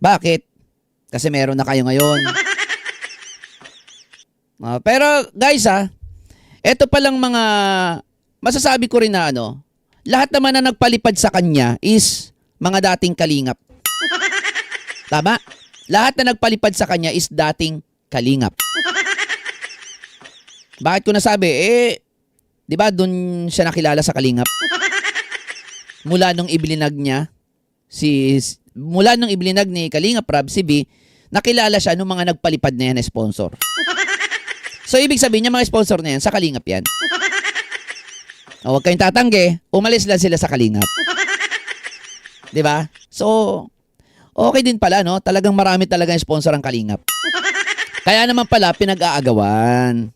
Bakit? Kasi meron na kayo ngayon. Pero guys eto palang mga masasabi ko rin na lahat naman na nagpalipad sa kanya is mga dating kalingap. Tama? Lahat na nagpalipad sa kanya is dating kalingap. Bakit ko nasabi? 'Di ba doon siya nakilala sa kalingap? Mula nung iblinag niya mula nung iblinag ni Kalingap Rab si B, nakilala siya nung mga nagpalipad na yan na sponsor. So ibig sabihin niya mga sponsor na yan sa Kalingap yan. Huwag kayong tatanggi, umalis lang sila sa Kalingap. 'Di ba? So okay din pala talagang marami talagang sponsor ang Kalingap. Kaya naman pala pinag-aagawan.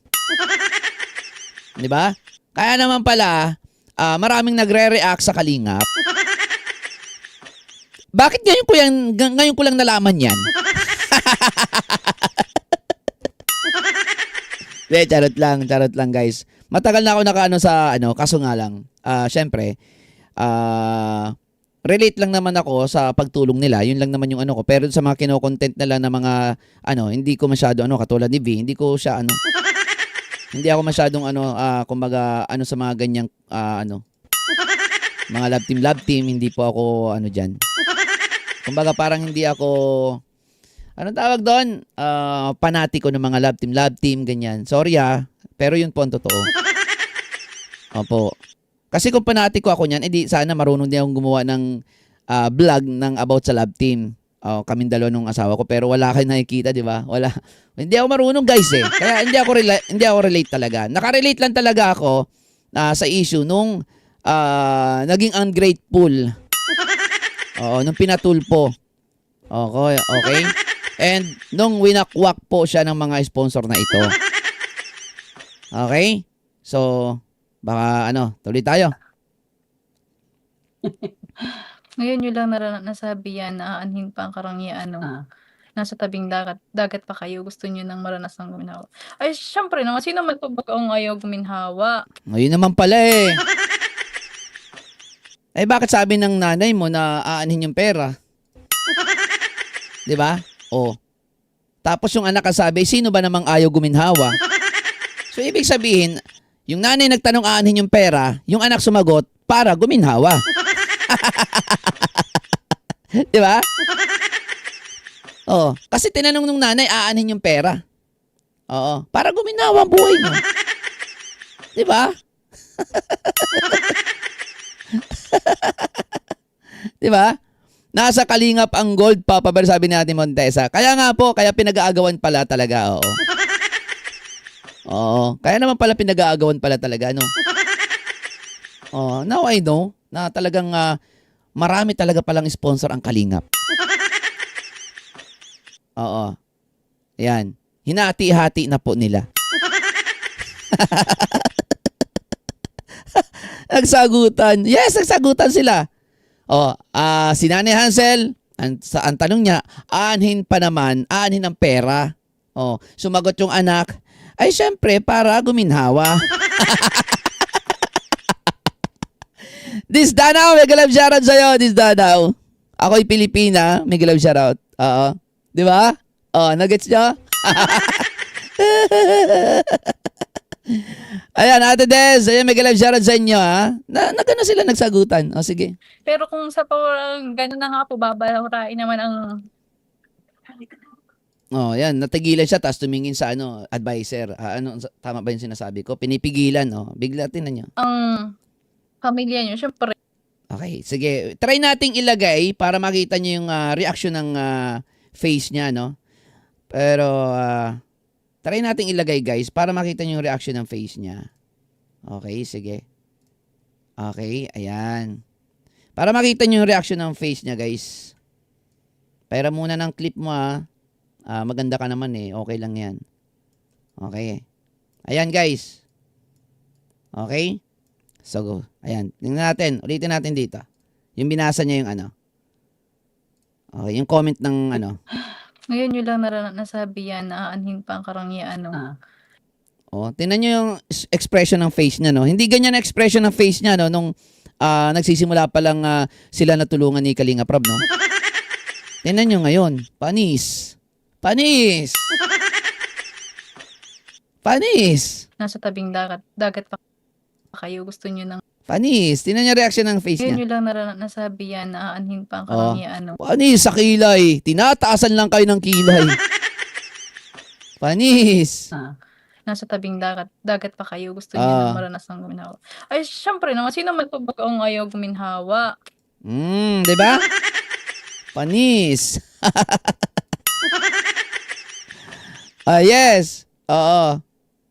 'Di ba? Kaya naman pala maraming nagre-react sa Kalingap. Bakit ngayon ko lang nalaman yan? Charot lang guys. Matagal na ako nakaano sa kaso nga lang. Syempre, relate lang naman ako sa pagtulong nila. Yun lang naman yung ko. Pero sa mga kino-content nila na mga hindi ko masyado katulad ni V, hindi ko siya hindi ako masyadong kumbaga sa mga ganyang mga love team, hindi po ako diyan. Kumbaga parang hindi ako anong tawag doon? Panatiko ng mga love team ganyan. Sorry pero yun po ang totoo. Opo. Kasi kung panatiko ako niyan, edi sana marunong din akong gumawa ng vlog ng about sa love team. Kaming dalawa nung asawa ko pero wala kayong nakikita, 'di ba? Wala. Hindi ako marunong, guys Kaya hindi ako relate talaga. Naka-relate lang talaga ako sa issue nung naging ungrateful. Nung pinatulpo. Okay? And nung winakwak po siya ng mga sponsor na ito. Okay? So, baka tuloy tayo. Ngayon nyo lang nasabi yan na aanhin pa ang karangyaan nasa tabing dagat pa kayo, gusto nyo nang maranasang guminhawa. Ay, syempre naman, sino man pa ang ayaw guminhawa? Ngayon naman pala bakit sabi ng nanay mo na aanhin yung pera? 'Di ba? Tapos yung anak sabi, sino ba namang ayaw guminhawa? So, ibig sabihin, yung nanay nagtanong aanhin yung pera, yung anak sumagot, para guminhawa. 'Di ba? Kasi tinanong nung nanay aanhin yung pera. Para guminawa ang buhay mo. 'Di ba? 'Di ba? Nasa Kalingap ang gold, Papa Bear, sabi ni Ate Montesa. Kaya nga po, kaya pinag-aagawan pala talaga, Kaya naman pala pinag-aagawan pala talaga, now I know na talagang marami talaga palang sponsor ang Kalingap. Ayan. Hinati-hati na po nila. Nagsagutan. Yes, nagsagutan sila. Si Nanay Hansel, ang tanong niya, aanhin ang pera. Sumagot yung anak, ay syempre para guminhawa. This Danaw, mega love shoutout sa'yo, This Danaw. Ako'y Pilipina, mega love shoutout. Di ba? Nuggets niyo? Ayan, Ate Des, ayan, mega love shoutout sa inyo, Nagano sila nagsagutan. Sige. Pero kung sa gano'n na nga po, babalaurain naman ang yan, natigilan siya tapos tumingin sa advisor. Tama ba 'yung sinasabi ko? Pinipigilan, Bigla tinan niyo. ang pamilya nyo, syempre. Okay, sige. Try nating ilagay para makita niyo 'yung reaction ng face niya, Pero try nating ilagay, guys, para makita niyo 'yung reaction ng face niya. Okay, sige. Okay, ayan. Para makita niyo 'yung reaction ng face niya, guys. Pera muna ng clip mo, maganda ka naman Okay lang 'yan. Okay. Ayan, guys. Okay? So, ayan. Tingnan natin. Ulitin natin dito. Yung binasa niya yung Okay, yung comment ng Ngayon nyo lang nasabi yan na aanhin pa ang karangyaan tingnan niyo yung expression ng face niya, Hindi ganyan ang expression ng face niya, nung nagsisimula pa lang sila natulungan ni Kalingap Rab, Tingnan nyo ngayon. Panis. Panis. Panis. nasa tabing dagat pa kayo, gusto niyo ng Panis. Tingnan niya reaction ng face ngayon niya. niyo lang nasabi yan na aanhin pa ang Oh. karangyaan. Panis sa kilay. Tinataasan lang kayo ng kilay. Panis. Nasa tabing dagat pa kayo, gusto niyo ng maranasang guminhawa. Ay, syempre naman, sino man po baga ang ayaw guminhawa? Di ba? Panis. Yes. Oo.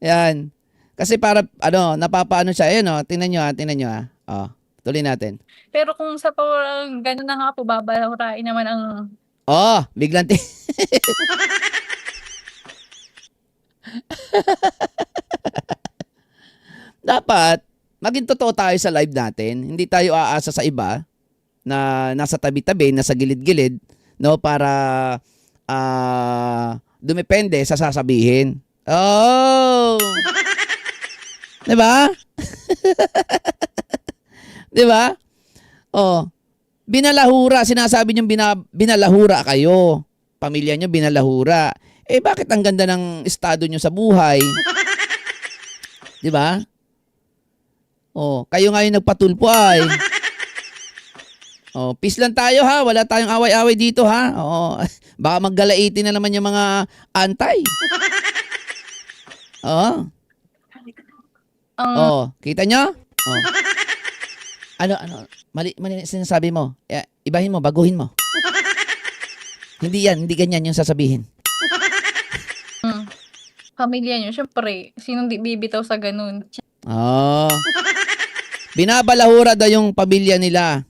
Yan. Kasi para, napapaano siya. Ayan, tingnan nyo, tuloy natin. Pero kung sa parang gano'n na nga po, babalawrain naman ang Biglang dapat, maging totoo tayo sa live natin. Hindi tayo aasa sa iba na nasa tabi-tabi, nasa gilid-gilid, no, para dumepende sa sasabihin. Oh! 'Di ba? 'Di ba? Oh. Binalahura, sinasabi niyo binalahura kayo. Pamilya niyo binalahura. Eh bakit ang ganda ng estado niyo sa buhay? 'Di ba? Oh, kayo nga yung nagpatulpo ay. Oh, peace lang tayo ha. Wala tayong away-away dito ha. Oo. Baka maggalaitin na naman yung mga antay. Oo. Kita nyo? Oh. Ano, mali sinasabi mo. Ibahin mo, baguhin mo. Hindi ganyan yung sasabihin. Pamilya niyo, syempre, sinong di bibitaw sa ganun? Binabalahura daw yung pamilya nila.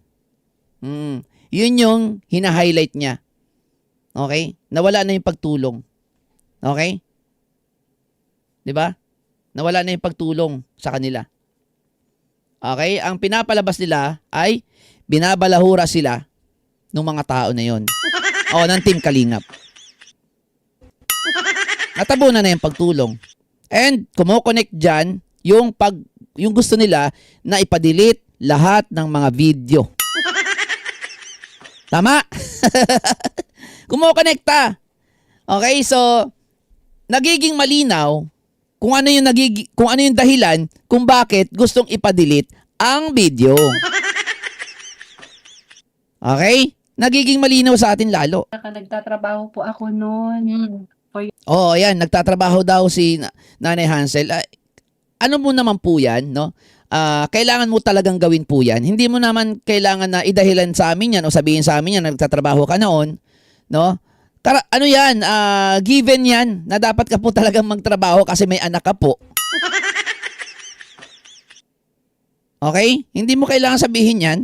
Yun yung hina-highlight niya. Okay? Nawala na yung pagtulong. Okay? 'Di ba? Nawala na yung pagtulong sa kanila. Okay? Ang pinapalabas nila ay binabalahura sila ng mga tao na yon. Ng Team Kalingap. Natabunan na yung pagtulong. And kumo-connect dyan yung gusto nila na ipa-delete lahat ng mga video. Tama? Kumo-connecta. Okay, so nagiging malinaw kung ano yung dahilan kung bakit gustong ipa-delete ang video. Okay? Nagiging malinaw sa atin lalo. Nagtatrabaho po ako noon. Ayan, nagtatrabaho daw si Nanay Hansel. Ano mo naman po yan, no? Kailangan mo talagang gawin po yan. Hindi mo naman kailangan na idahilan sa amin yan o sabihin sa amin yan na nagtatrabaho ka noon, no? Ano yan, given yan na dapat ka po talagang magtrabaho kasi may anak ka po. Okay? Hindi mo kailangan sabihin yan.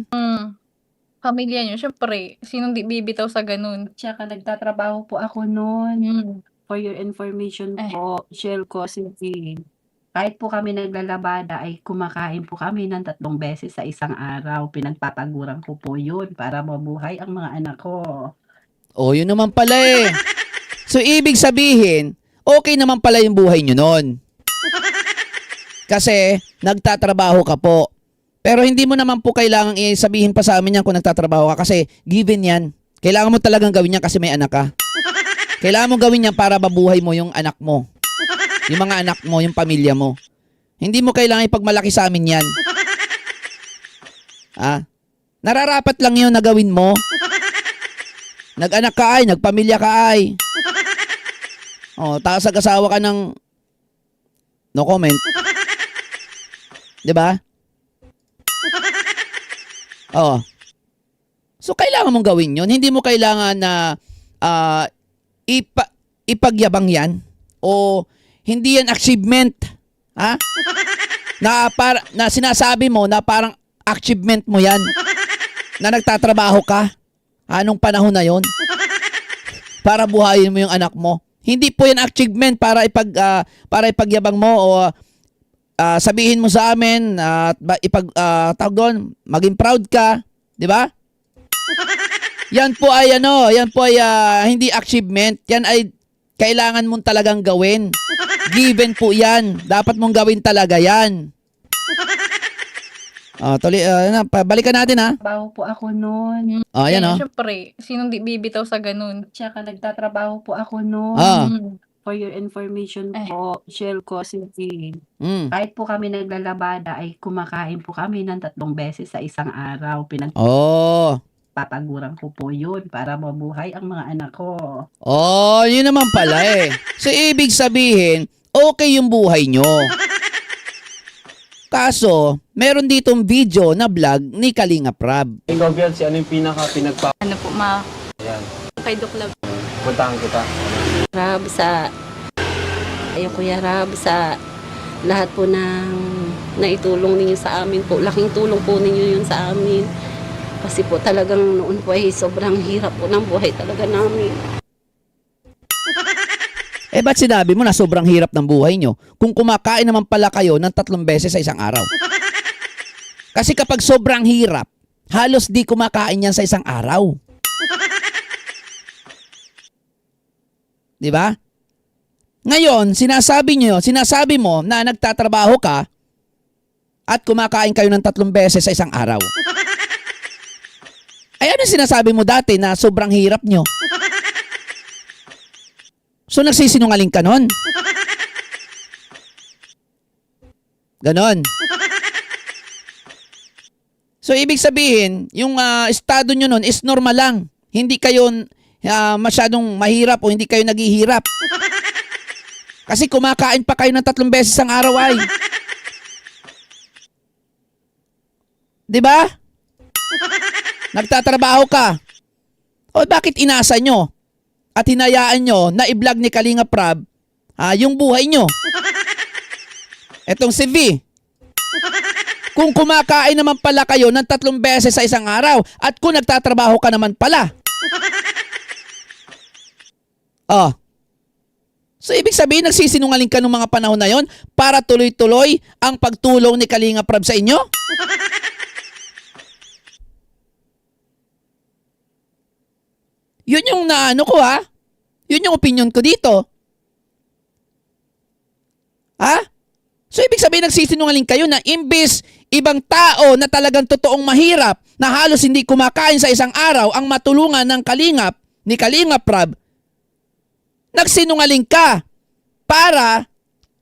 Pamilya niyo, syempre, sinong di bibitaw sa ganun? Tsaka nagtatrabaho po ako noon. For your information po, share ko si kahit po kami naglalabada ay kumakain po kami ng 3 beses sa isang araw. Pinagpapaguran ko po yun para mabuhay ang mga anak ko. Yun naman pala eh. So, ibig sabihin, okay naman pala yung buhay nyo nun. Kasi, nagtatrabaho ka po. Pero hindi mo naman po kailangang sabihin pa sa amin yan kung nagtatrabaho ka kasi given yan. Kailangan mo talagang gawin yan kasi may anak ka. Kailangan mo gawin yan para mabuhay mo yung anak mo. Yung mga anak mo, yung pamilya mo. Hindi mo kailangan ipagmalaki sa amin yan. Nararapat lang yun na gawin mo. Nag-anak ka ay, nagpamilya ka ay. Tapos nag-asawa ka ng no comment. 'Di ba? So kailangan mong gawin yun. Hindi mo kailangan na ipagyabang yan o hindi yan achievement. Ha? Na sinasabi mo na parang achievement mo yan. Na nagtatrabaho ka. Anong panahon na yon? Para buhayin mo yung anak mo. Hindi po yan achievement para ipagyabang mo o sabihin mo sa amin at tawag doon, maging proud ka, 'di ba? Yan po ay hindi achievement. Yan ay kailangan mong talagang gawin. Given po yan. Dapat mong gawin talaga yan. Balikan natin ha. Trabaho po ako noon. Ayan oh. Siyempre, sinong di bibitaw sa ganun? Tsaka nagtatrabaho po ako noon. Ah. For your information po, share ko si Jean. Mm. Kahit po kami naglalabada ay kumakain po kami ng 3 beses sa isang araw. Oh. Pinagpapaguran ko po yun para mabuhay ang mga anak ko. Oh, yun naman pala eh. So, ibig sabihin, okay yung buhay nyo. Kaso, meron ditong video na vlog ni Kalinga Prab. Ikaw, Biancy, ano yung pinaka-pinagpa... Ano po, Ayan, kay Doc Love. puntahan kita. Rab sa Kuya Rab sa lahat po ng naitulong ninyo sa amin po. Laking tulong po ninyo yun sa amin. Kasi po talagang noon po ay sobrang hirap po ng buhay talaga namin. Eh, ba't sinabi mo na sobrang hirap ng buhay nyo kung kumakain naman pala kayo ng 3 beses sa isang araw? Kasi kapag sobrang hirap, halos di kumakain yan sa isang araw. Di ba? Ngayon, sinasabi mo na nagtatrabaho ka at kumakain kayo ng 3 beses sa isang araw. Ay, ano sinasabi mo dati na sobrang hirap nyo? So, nagsisinungaling ka nun? Ganon. So, ibig sabihin, yung estado nyo nun is normal lang. Hindi kayo masyadong mahirap o hindi kayo naghihirap. Kasi kumakain pa kayo ng 3 beses ang araw ay. Diba? Nagtatrabaho ka. O bakit inasa nyo? At hinayaan nyo na i-vlog ni Kalinga Prab yung buhay nyo. Etong si V. Kung kumakain naman pala kayo ng 3 beses sa isang araw at kung nagtatrabaho ka naman pala. Oh. So ibig sabihin nagsisinungaling ka nung mga panahon na yon para tuloy-tuloy ang pagtulong ni Kalinga Prab sa inyo? Yun yung naano ko ha. Yun yung opinion ko dito. Ha? So ibig sabihin nagsisinungaling kayo na imbis ibang tao na talagang totoong mahirap na halos hindi kumakain sa isang araw ang matulungan ng Kalingap ni Kalinga Prab, nagsinungaling ka para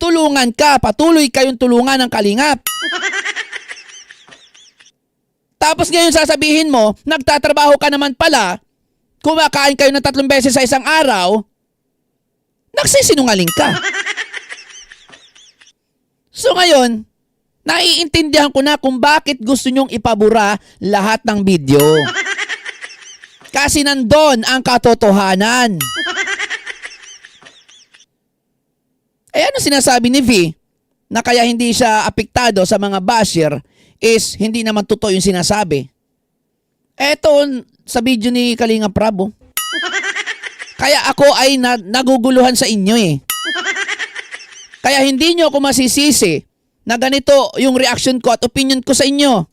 tulungan ka, patuloy kayong tulungan ng Kalingap. Tapos ngayon sasabihin mo, nagtatrabaho ka naman pala, kumakain kayo ng 3 beses sa isang araw, nagsisinungaling ka. So ngayon, naiintindihan ko na kung bakit gusto nyong ipabura lahat ng video. Kasi nandun ang katotohanan. Eh ano sinasabi ni V na kaya hindi siya apektado sa mga basher is hindi naman totoo yung sinasabi. Eto sa video ni Kalinga Prab. Kaya ako ay naguguluhan sa inyo eh. Kaya hindi nyo ako masisisi na ganito yung reaction ko at opinion ko sa inyo.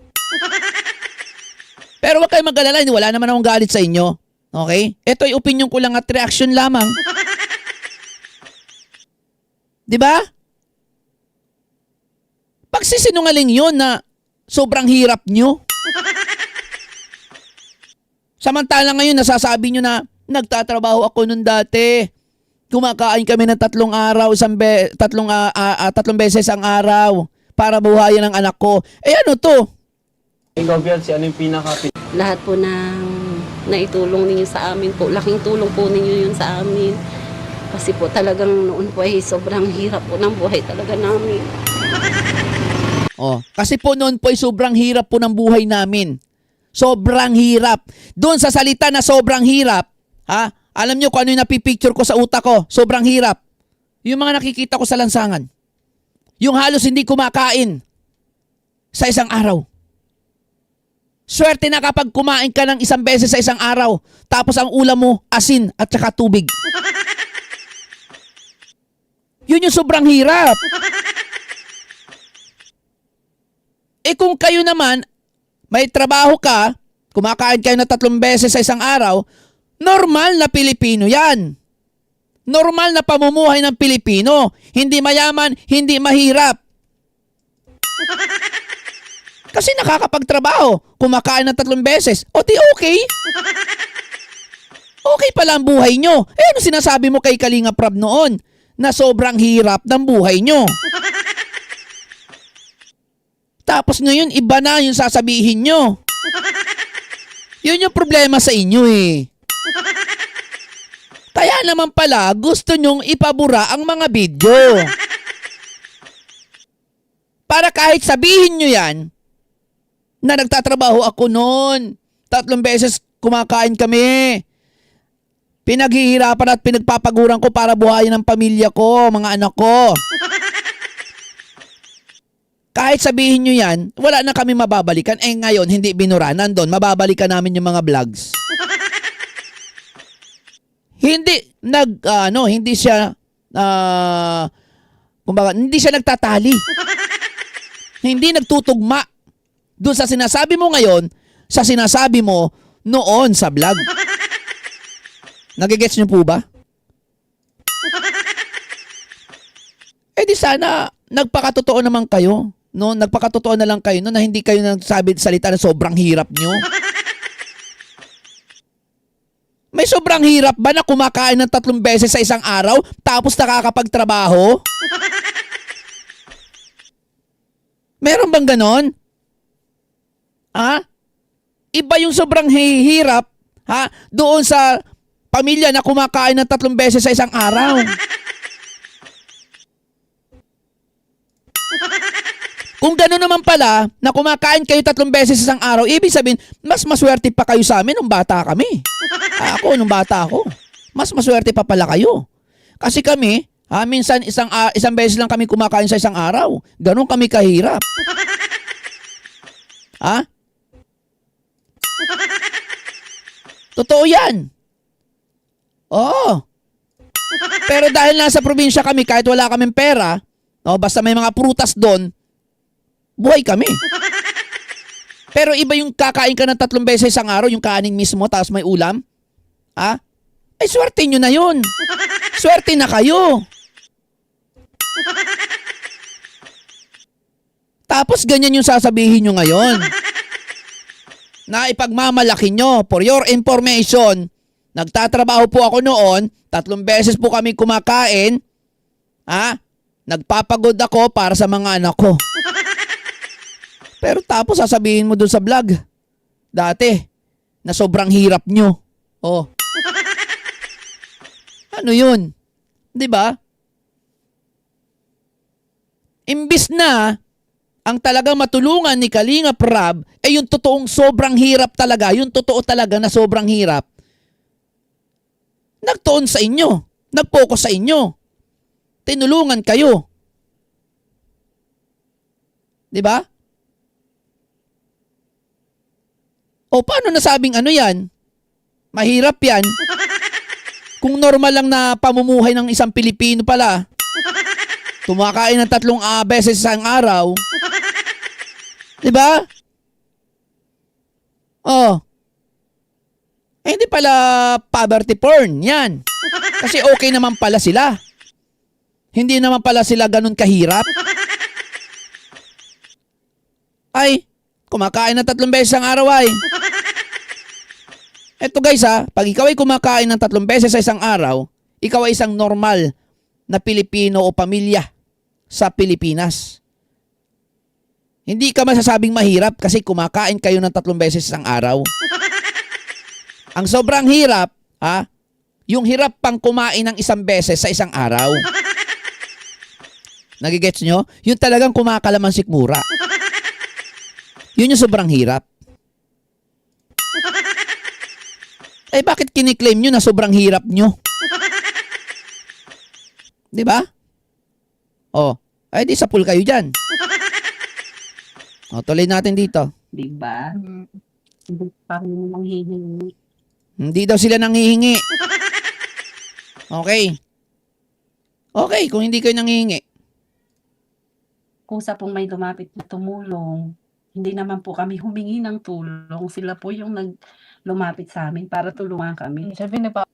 Pero wag kayo mag-alala, wala naman akong galit sa inyo. Okay? Ito ay opinion ko lang at reaction lamang. Diba? Pagsisinungaling yun na sobrang hirap nyo. Samantala ngayon nasasabi nyo na nagtatrabaho ako nun dati. Kumakain kami ng 3 araw, 3 beses ang araw para buhayin ang anak ko. Eh ano to? Ikaw, Biancy, ano yung Lahat po ng naitulong ninyo sa amin po. Laking tulong po ninyo yun sa amin. Kasi po talagang noon po ay sobrang hirap po ng buhay talaga namin. Oh, kasi po noon po ay sobrang hirap po ng buhay namin. Sobrang hirap. Doon sa salita na sobrang hirap, ha? Alam nyo kung ano yung napipicture ko sa utak ko? Sobrang hirap. Yung mga nakikita ko sa lansangan. Yung halos hindi kumakain sa isang araw. Swerte na kapag kumain ka ng 1 beses sa isang araw, tapos ang ulam mo, asin at saka tubig. Yun yung sobrang hirap. Eh kung kayo naman, may trabaho ka, kumakain kayo na 3 beses sa isang araw, normal na Pilipino yan. Normal na pamumuhay ng Pilipino. Hindi mayaman, hindi mahirap. Kasi nakakapagtrabaho, kumakain ng 3 beses, o di okay. Okay pala ang buhay nyo. Ano sinasabi mo kay Kalinga Prab noon? Na sobrang hirap ng buhay nyo. Tapos ngayon, iba na yung sasabihin nyo. Yun yung problema sa inyo eh. Kaya naman pala, gusto nyong ipabura ang mga video. Para kahit sabihin nyo yan, na nagtatrabaho ako noon, 3 beses kumakain kami. Pinaghihirapan at pinagpapaguran ko para buhayin ang pamilya ko, mga anak ko. Kahit sabihin nyo yan, wala na kami mababalikan. Ngayon, hindi binura. Nandun, mababalikan namin yung mga vlogs. Hindi siya, kumbaga, hindi siya nagtatali. Hindi nagtutugma. Doon sa sinasabi mo ngayon, sa sinasabi mo noon sa vlog. Nagigets niyo po ba? Di sana, nagpakatotoo naman kayo. No, nagpakatotoo na lang kayo no, na hindi kayo nagsabi salita na sobrang hirap nyo. May sobrang hirap ba na kumakain ng 3 beses sa isang araw tapos nakakapagtrabaho? Meron bang ganon? Iba yung sobrang hirap doon sa pamilya na kumakain ng 3 beses sa isang araw. Kung gano'n naman pala, na kumakain kayo 3 beses sa isang araw, ibig sabihin, mas maswerte pa kayo sa amin nung bata kami. Nung bata ako, mas maswerte pa pala kayo. Kasi kami, minsan isang beses lang kami kumakain sa isang araw. Ganon kami kahirap. Totoo yan. Oo. Pero dahil nasa probinsya kami, kahit wala kaming pera, basta may mga prutas doon, buhay kami. Pero iba yung kakain ka ng 3 beses isang araw, yung kaning mismo, tapos may ulam. Swerte nyo na yun. Swerte na kayo. Tapos ganyan yung sasabihin nyo ngayon. Na ipagmamalaki nyo, for your information, nagtatrabaho po ako noon, 3 beses po kami kumakain, nagpapagod ako para sa mga anak ko. Pero tapos sasabihin mo dun sa vlog, dati, na sobrang hirap nyo. Ano yun? Diba? Imbis na, ang talagang matulungan ni Kalinga Prab, yung totoong sobrang hirap talaga, yung totoo talaga na sobrang hirap, nagtuon sa inyo, nag-focus sa inyo, tinulungan kayo. Diba? Paano nasabing ano yan? Mahirap yan. Kung normal lang na pamumuhay ng isang Pilipino pala, tumakain ng 3 beses sa araw. Diba? Hindi pala poverty porn. Yan. Kasi okay naman pala sila. Hindi naman pala sila ganun kahirap. Kumakain ng 3 beses ang araw ay. Eto guys pag ikaw ay kumakain ng 3 beses sa isang araw, ikaw ay isang normal na Pilipino o pamilya sa Pilipinas. Hindi ka masasabing mahirap kasi kumakain kayo ng 3 beses sa isang araw. Ang sobrang hirap, yung hirap pang kumain ng 1 beses sa isang araw. Nagigets nyo? Yung talagang kumakalaman sikmura. Yun yung sobrang hirap. Bakit kiniklaim nyo na sobrang hirap nyo? Diba? Di sa pool kayo dyan. Tuloy natin dito. Diba? Hindi pa rin nanghihingi. Hindi daw sila nanghihingi. Okay. Okay, kung hindi kayo nanghihingi. Kusa pong may lumapit na tumulong, hindi naman po kami humingi ng tulong. Sila po yung lumapit sa amin para tulungan kami. Sabi na pa.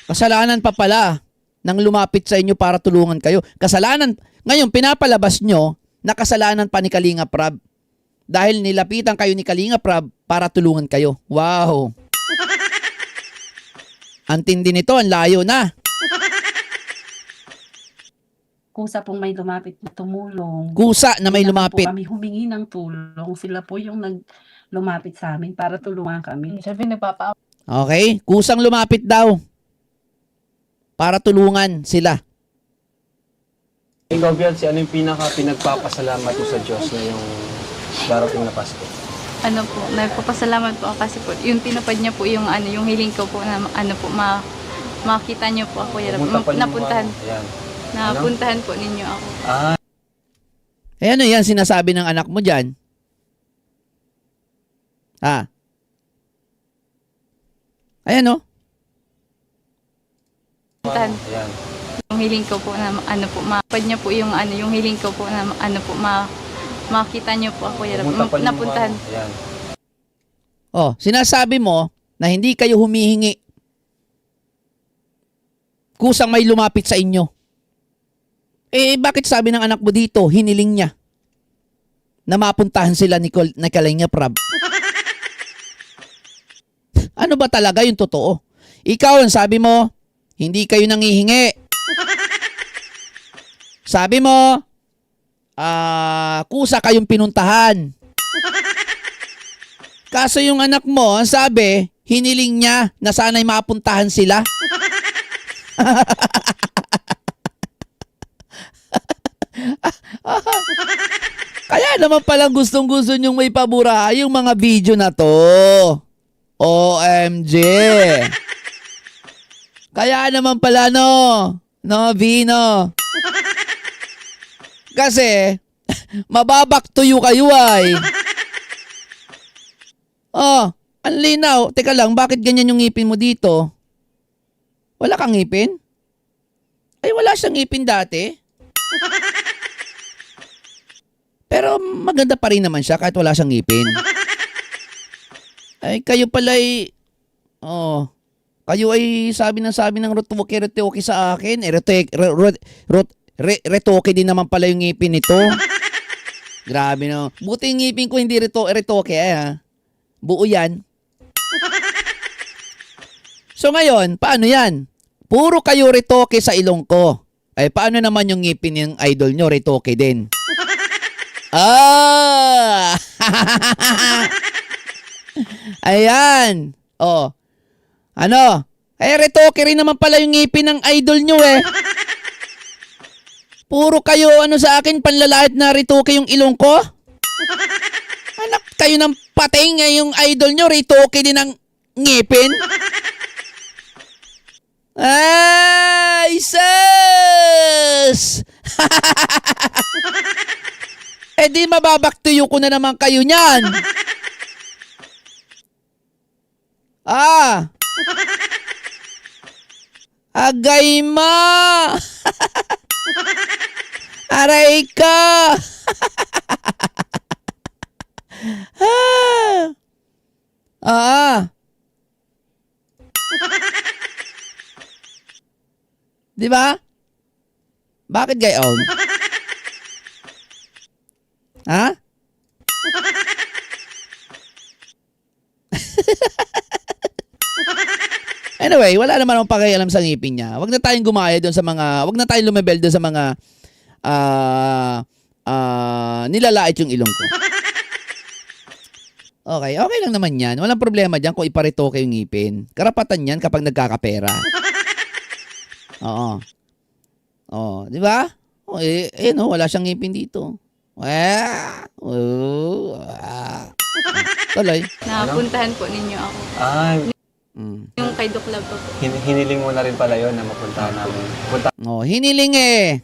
Kasalanan pa pala nang lumapit sa inyo para tulungan kayo. Kasalanan, ngayon pinapalabas nyo na kasalanan pa ni Kalinga Prab. Dahil nilapitan kayo ni Kalinga Prab para tulungan kayo. Wow! Ang tindi nito, ang layo na. Kusa pong may lumapit na tumulong. Kusa na may Hindi naman lumapit. po kami humingi ng tulong. Sila po yung lumapit sa amin para tulungan kami. Sabi, nagpapa Okay? Kusang lumapit daw. Para tulungan sila. Ikaw, Biancy, ano yung pinagpapasalamat mo sa Diyos na yung darating na Pasko? ano po, nagpapasalamat po ako kasi po, yung tinupad niya po yung ano, yung hiling ko po na ano po, makita niyo po ako, napuntahan, Ayan. napuntahan po ninyo ako. Ah, Eh ano yan sinasabi ng anak mo dyan? Ha? Ayan o. Napuntahan ayan. yung hiling ko po na ano po, makapad niya po yung ano, yung hiling ko po na ano po, makita niyo po ako, napuntahan. Ayan. Oh, sinasabi mo na hindi kayo humihingi. Kusang may lumapit sa inyo. Eh, bakit sabi ng anak mo dito, hiniling niya na mapuntahan sila ni Kalinga Prab? Ano ba talaga yung totoo? Ikaw, ang sabi mo, hindi kayo nangihingi. Sabi mo, kusa kayong pinuntahan. Kaso yung anak mo, ang sabi, hiniling niya na sana'y mapuntahan sila. Kaya naman palang gustong-gusto nyong may pabura yung mga video na to. OMG. Kaya naman pala no. No, Vino. Kasi, mababaktuyo kayo ay. Oh, ang linaw. Teka lang, bakit ganyan yung ngipin mo dito? Wala kang ngipin? Ay, wala siyang ngipin dati. Pero maganda pa rin naman siya kahit wala siyang ngipin. Ay, kayo pala ay... Oh, kayo ay sabi ng retoke sa akin. Eh, retoke din naman pala yung ngipin nito. Grabe no. Buti yung ngipin ko hindi retoke ha. Buo yan. So ngayon, paano yan? Puro kayo retoke sa ilong ko. Ay, paano naman yung ngipin ng idol nyo? Retoke din. Ah! Ayan. Oh. Ano? Eh, retoke rin naman pala yung ngipin ng idol nyo eh. Puro kayo ano sa akin, panlalait na retoke yung ilong ko? Anak kayo ng patay nga yung idol nyo, retoke din ang ngipin? Ay, sus! Eh di mababaktuyo ko na naman kayo niyan. Ah! Agay ma! Aray ka! Ah! Di ba? Bakit gayon? Ha? Anyway, wala naman akong pakialam sa ngipin niya. Wag na tayong gumaya doon sa mga, wag na tayong lumebel doon sa mga nilalait yung ilong ko. Okay, okay lang naman yan. Walang problema dyan kung iparetoke yung ngipin. Karapatan yan kapag nagkakapera. Oo. Oh, di ba? Oh, no, wala siyang ngipin dito. Tuloy. Napuntahan po ninyo ako. Ah, Yung kay Doc Love po. hiniling mo na rin pala yun na mapuntahan namin. Oh, hiniling eh.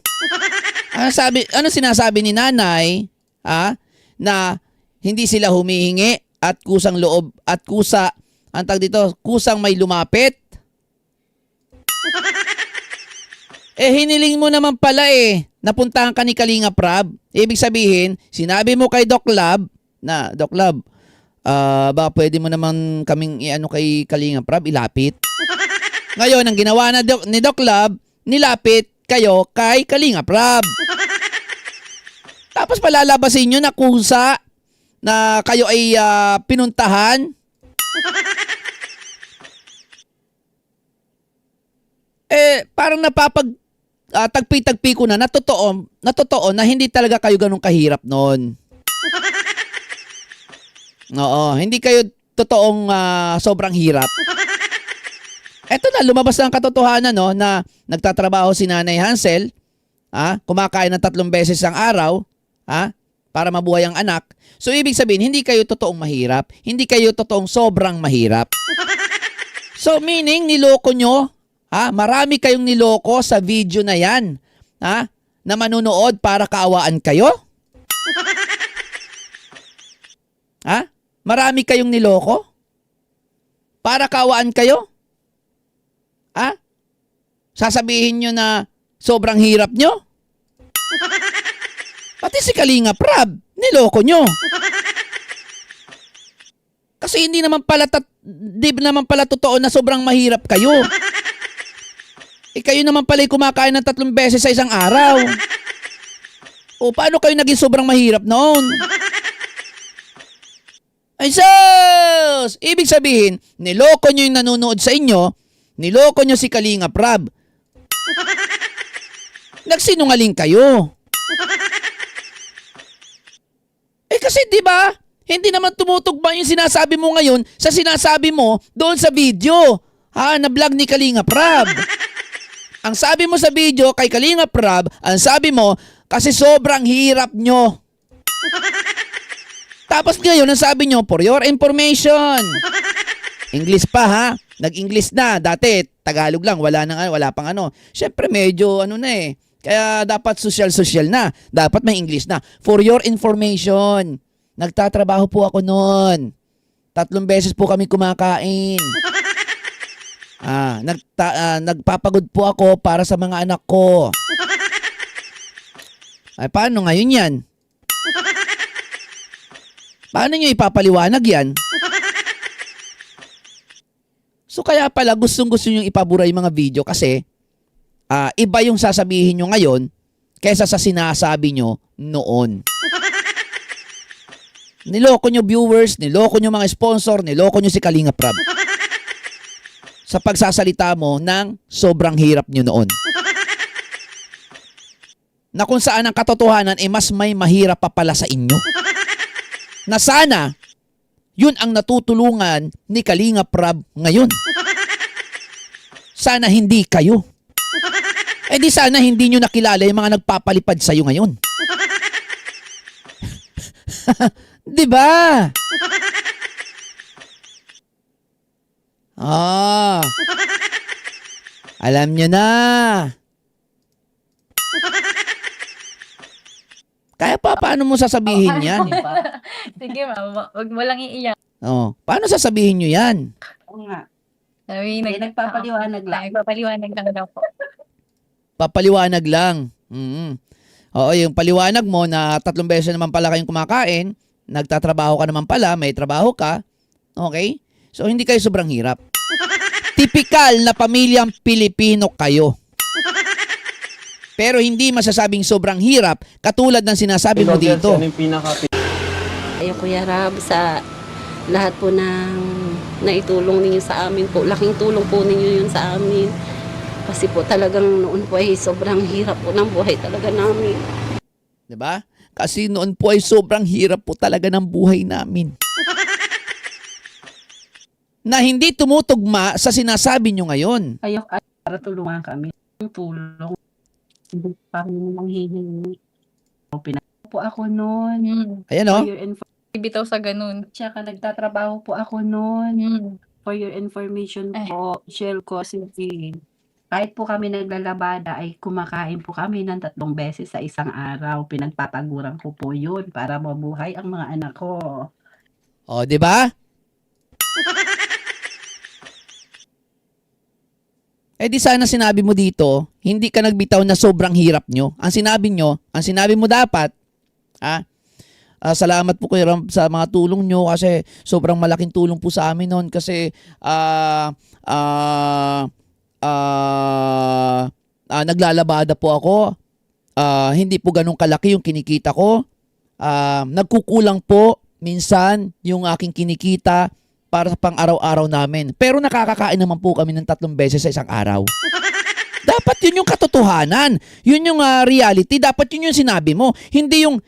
Ano sinasabi ni nanay, na hindi sila humihingi at kusang loob at kusa, ang tag dito, kusang may lumapit? Eh, hiniling mo naman pala eh. Napuntahan ka ni Kalinga Prab. Ibig sabihin, sinabi mo kay Doc Love na, Doc Love, baka pwede mo naman kaming iano kay Kalinga Prab, ilapit. Ngayon, ang ginawa ni Doc Love, nilapit kayo kay Kalinga Prab. Tapos palalabasin nyo na kusa na kayo ay pinuntahan. Parang tagpi-tagpi ko na totoo na hindi talaga kayo ganun kahirap noon. Oo, hindi kayo totoong sobrang hirap. Eto na, lumabas na ang katotohanan, no, na nagtatrabaho si Nanay Hansel, kumakain ng 3 beses ang araw, para mabuhay ang anak. So, ibig sabihin, hindi kayo totoong mahirap. Hindi kayo totoong sobrang mahirap. So, meaning, niloko nyo, marami kayong niloko sa video na yan, na manunood para kaawaan kayo? Marami kayong niloko? Para kaawaan kayo? Sasabihin nyo na sobrang hirap nyo? Pati si Kalinga Prab, niloko nyo. Kasi di naman pala totoo na sobrang mahirap kayo. Kayo naman pala kumakain ng 3 beses sa isang araw. O paano kayo naging sobrang mahirap noon? Ay sus! Ibig sabihin, niloko nyo yung nanonood sa inyo, niloko nyo si Kalinga Prab. Nagsinungaling kayo. Kasi di ba? Hindi naman tumutugma yung sinasabi mo ngayon sa sinasabi mo doon sa video. Na vlog ni Kalinga Prab. Ang sabi mo sa video kay Kalinga Prab, ang sabi mo, kasi sobrang hirap nyo. Tapos ngayon, ang sabi nyo, for your information. English pa Nag-English na. Dati, Tagalog lang. Wala pang ano. Siyempre, medyo Kaya dapat social na. Dapat may English na. For your information. Nagtatrabaho po ako noon. 3 beses po kami kumakain. Nagpapagod po ako para sa mga anak ko. Ay, paano ngayon yan? Paano nyo ipapaliwanag yan? So kaya pala gustong-gusto nyo ipabura yung mga video kasi iba yung sasabihin nyo ngayon kaysa sa sinasabi nyo noon. Niloko nyo viewers, niloko nyo mga sponsor, niloko nyo si Kalinga Prab. Sa pagsasalita mo ng sobrang hirap nyo noon. Na kung saan ang katotohanan mas may mahirap pa pala sa inyo. Na sana, yun ang natutulungan ni Kalinga Prab ngayon. Sana hindi kayo. Di sana hindi nyo nakilala yung mga nagpapalipad sa'yo ngayon. Diba? Alam nyo na. Kaya paano mo sasabihin yan? Sige, wag mo lang iiyak. Paano sasabihin nyo yan? Oo nga. Nagpapaliwanag lang. Nagpapaliwanag lang daw po. Papaliwanag lang. Oo, yung paliwanag mo na 3 beses naman pala kayong kumakain, nagtatrabaho ka naman pala, may trabaho ka, okay? So, hindi kayo sobrang hirap. Tipikal na pamilyang Pilipino kayo. Pero hindi masasabing sobrang hirap katulad ng sinasabi mo dito. Ano yung Kuya Rab, sa lahat po ng naitulong ninyo sa amin po. Laking tulong po ninyo yun sa amin. Kasi po talagang noon po ay sobrang hirap po ng buhay talaga namin. Diba? Kasi noon po ay sobrang hirap po talaga ng buhay namin. Na hindi tumutugma sa sinasabi nyo ngayon. Para tulungan kami. Tulong. Hindi pa kami manghihingi. Po ako noon. Ayan o. Bitaw sa ganun. Tsaka nagtatrabaho po ako noon. For your information po, share ko kahit po kami naglalabada ay kumakain po kami ng 3 beses sa isang araw. Pinagpapaguran ko po yun para mabuhay ang mga anak ko. Di ba? Di sana sinabi mo dito, hindi ka nagbitaw na sobrang hirap nyo. Ang sinabi mo dapat, salamat po Kuya Ram sa mga tulong nyo kasi sobrang malaking tulong po sa amin noon kasi naglalabada po ako. Hindi po ganun kalaki yung kinikita ko. nagkukulang po minsan yung aking kinikita para sa pang-araw-araw namin. Pero nakakakain naman po kami ng 3 beses sa isang araw. Dapat yun yung katotohanan. Yun yung reality. Dapat yun yung sinabi mo. Hindi yung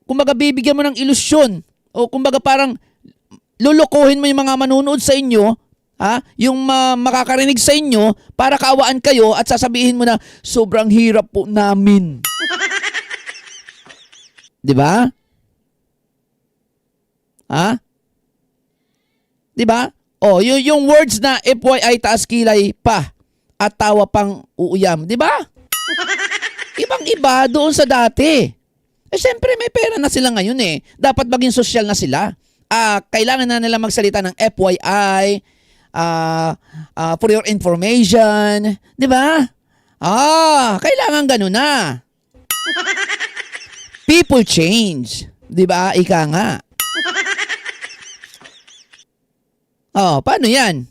kumbaga bibigyan mo ng ilusyon. O kumbaga parang lulukuhin mo yung mga manunood sa inyo, yung makakarinig sa inyo para kaawaan kayo at sasabihin mo na sobrang hirap po namin. 'Di ba? 'Di ba? Oh, yung words na FYI taas kilay pa at tawa pang uuyam, 'di ba? Ibang-iba doon sa dati. Siyempre may pera na sila ngayon eh. Dapat maging sosyal na sila. Kailangan na nila magsalita ng FYI, for your information, 'di ba? Kailangan gano'n na. People change. 'Di ba? Ika nga. Paano 'yan?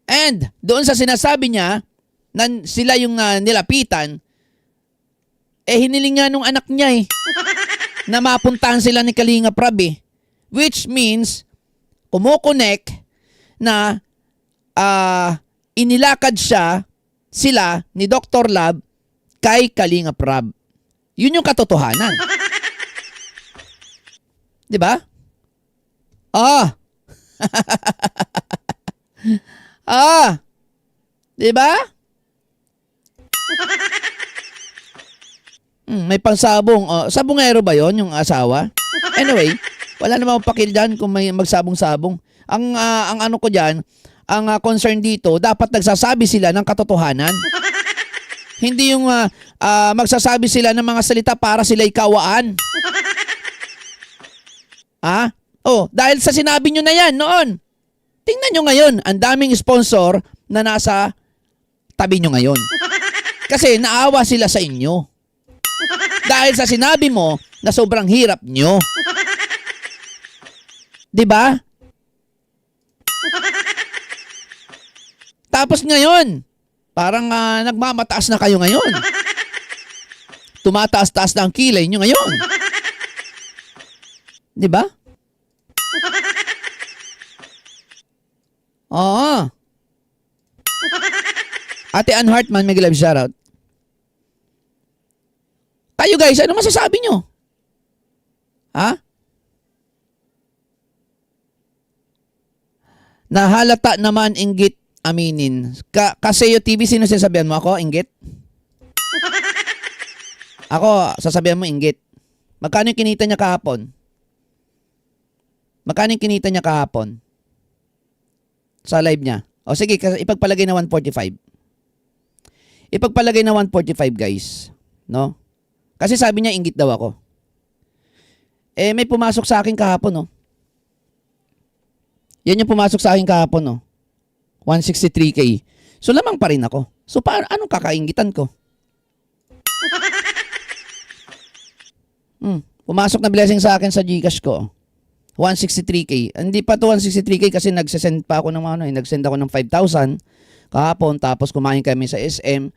And doon sa sinasabi niya na sila yung nilapitan, hiniling nga nung anak niya na mapuntahan sila ni Kalinga Prab which means kumokonek na inilakad sila ni Dr. Lab kay Kalinga Prab. Yun yung katotohanan. 'Di ba? Di ba? May pangsabong. Sabongero ba yon yung asawa? Anyway, wala namang pakil dyan kung may magsabong-sabong. Ang ano ko dyan, ang concern dito, dapat nagsasabi sila ng katotohanan. Hindi yung magsasabi sila ng mga salita para sila ikawaan. Dahil sa sinabi nyo na yan noon, tingnan nyo ngayon, ang daming sponsor na nasa tabi nyo ngayon. Kasi naawa sila sa inyo. Dahil sa sinabi mo na sobrang hirap nyo. Diba? Tapos ngayon, parang nagmamataas na kayo ngayon. Tumataas-taas na ang kilay nyo ngayon. Diba? Oo. Ate Ann Hartman, may live shoutout. Kayo guys, ano masasabi nyo? Nahalata naman inggit aminin. Kasi yung TV, sino sasabihan mo? Ako, inggit? Ako, sasabihan mo inggit. Magkano yung kinita niya kahapon? Magkano yung kinita niya kahapon? Sa live niya. O sige, ipagpalagay na 145. Ipagpalagay na 145 guys. No? Kasi sabi niya inggit daw ako. May pumasok sa akin kahapon, no? Yan yung pumasok sa akin kahapon, no? 163K. So lamang pa rin ako. So anong kakainggitan ko? Pumasok na blessing sa akin sa GCash ko. 163K. Hindi pa to 163K kasi nagsesend pa ako ng nagsend ako ng 5,000 kahapon, tapos kumain kami sa SM,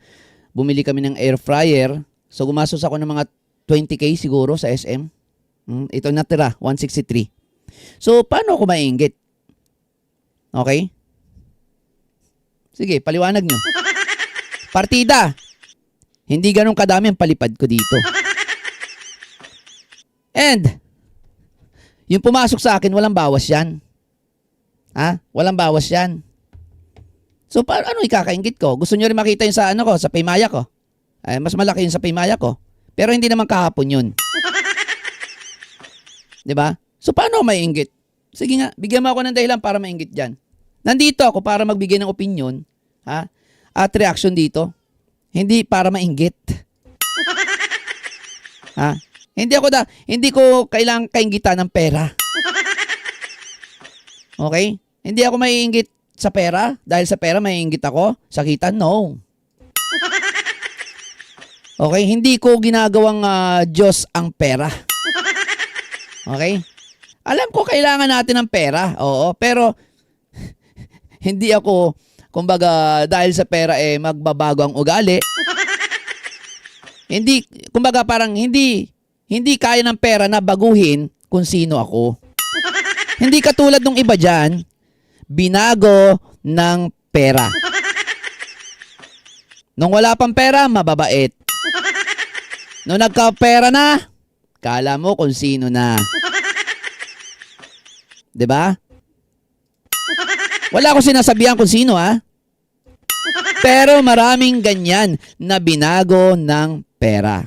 bumili kami ng air fryer. So gumastos ako ng mga 20K siguro sa SM. Ito natira, 163. So paano ako maiinggit? Okay? Sige, paliwanag nyo. Partida. Hindi ganun kadami ang palipad ko dito. And yung pumasok sa akin, walang bawas yan. Walang bawas yan. So, ano ikakaingit ko? Gusto nyo rin makita yung sa ko, sa Paymaya ko? Mas malaki yung sa Paymaya ko. Pero hindi naman kahapon yun. Diba? So, paano ako maiinggit? Sige nga, bigyan mo ako ng dahilan para mainggit dyan. Nandito ako para magbigay ng opinion, at reaction dito. Hindi para mainggit. Hindi ko kailangang kainggitan ng pera. Okay? Hindi ako maiinggit sa pera dahil sa pera maiinggit ako. Sakitan, no. Okay? Hindi ko ginagawang Diyos ang pera. Okay? Alam ko kailangan natin ng pera. Oo, pero hindi ako, kumbaga, dahil sa pera magbabago ang ugali. Hindi, kumbaga parang hindi kaya ng pera na baguhin kung sino ako. Hindi katulad nung iba dyan, binago ng pera. Nung wala pang pera, mababait. Nung nagka-pera na, kala mo kung sino na. 'Di ba? Wala akong sinasabihan kung sino, ha? Pero maraming ganyan na binago ng pera.